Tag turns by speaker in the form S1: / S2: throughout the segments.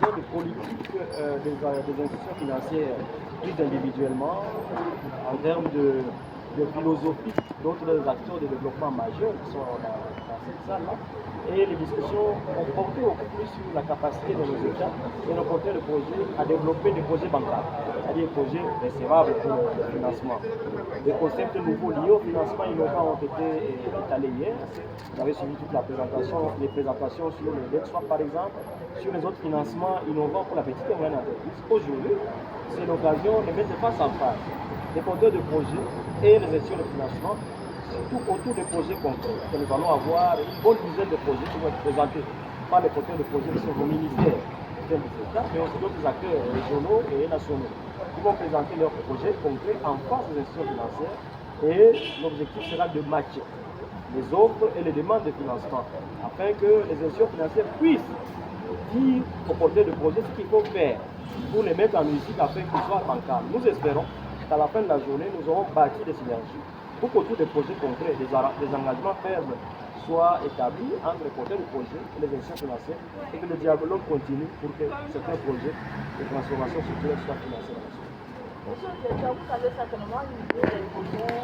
S1: de politique des institutions financières plus individuellement, en termes de philosophie d'autres acteurs de développement majeurs qui sont dans cette salle-là. Et les discussions ont porté beaucoup plus sur la capacité de nos États et nos porteurs de projets à développer des projets bancaires, c'est-à-dire des projets recevables pour le financement. Des concepts nouveaux liés au financement innovant ont été étalés hier. Vous avez suivi toute la présentation, les présentations sur le debt swap par exemple, sur les autres financements innovants pour la petite et moyenne entreprise. Aujourd'hui, c'est l'occasion de mettre face en face les porteurs de projets et les gestions de financement, surtout autour des projets concrets. Que nous allons avoir une bonne dizaine de projets qui vont être présentés par les porteurs de projets qui sont au ministère des États, mais aussi d'autres acteurs régionaux et nationaux qui vont présenter leurs projets concrets en face des institutions financières. Et l'objectif sera de matcher les offres et les demandes de financement afin que les institutions financières puissent dire aux porteurs de projets ce qu'il faut faire pour les mettre en musique afin qu'ils soient bancables. Nous espérons qu'à la fin de la journée, nous aurons bâti des synergies pour qu'autour des projets concrets, des engagements fermes soient établis entre les porteurs de projets et les institutions financières et que le dialogue continue pour que certains projets de transformation structurelle soient financés.
S2: Monsieur le directeur, vous avez certainement une idée des projets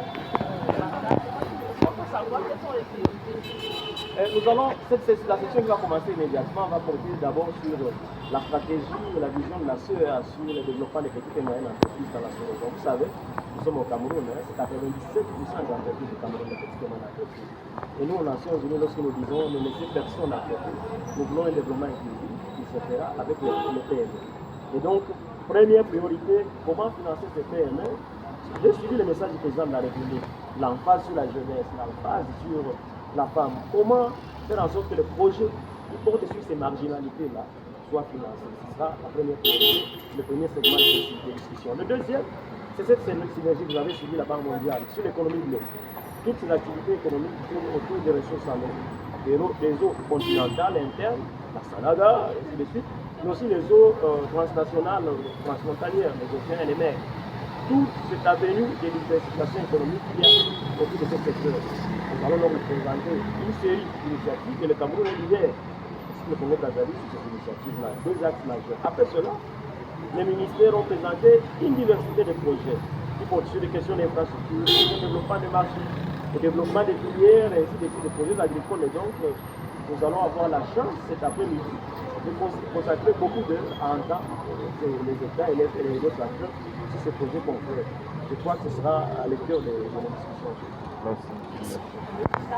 S2: pour savoir quelles sont les priorités.
S1: La session qui va commencer immédiatement va porter d'abord sur la stratégie et la vision de la CEA sur le développement des petites et moyennes entreprises dans la sous-région. Vous savez, nous sommes au Cameroun, c'est 97% des entreprises du Cameroun, des petites et moyennes entreprises. Et nous, aux Nations Unies, lorsque nous disons ne laissez personne à côté, nous voulons un développement inclusif qui se fera avec les PME. Et donc, première priorité, comment financer ces PME? J'ai suivi le message du président de la République, l'emphase sur la jeunesse, l'emphase sur la femme. Comment faire en sorte que le projet qui porte sur ces marginalités-là soit financé? Ce sera la première priorité, le premier segment de discussion. Le deuxième, c'est cette synergie que vous avez suivi la Banque mondiale sur l'économie bleue. Toutes ces activités économiques qui tournent autour des ressources en eau, des eaux continentales, internes, la Sanada, et ainsi de suite, mais aussi les eaux transnationales, transfrontalières, les océans et les mers. Toute cette avenue de diversification économique qu'il y a autour de ce secteur. Nous allons donc présenter une série d'initiatives et le Cameroun est leader. Si le Congo Brazzaville sur ces initiatives-là, deux axes majeurs. Après cela, les ministères ont présenté une diversité de projets qui portent sur des questions d'infrastructure, le développement des marchés, le développement des filières, et ainsi de suite, des projets agricoles. Et donc, nous allons avoir la chance cet après-midi de consacrer beaucoup d'heures à entendre les États et les autres acteurs sur ces projets concrets. Je crois que ce sera à l'école de nos discussions.
S3: Merci.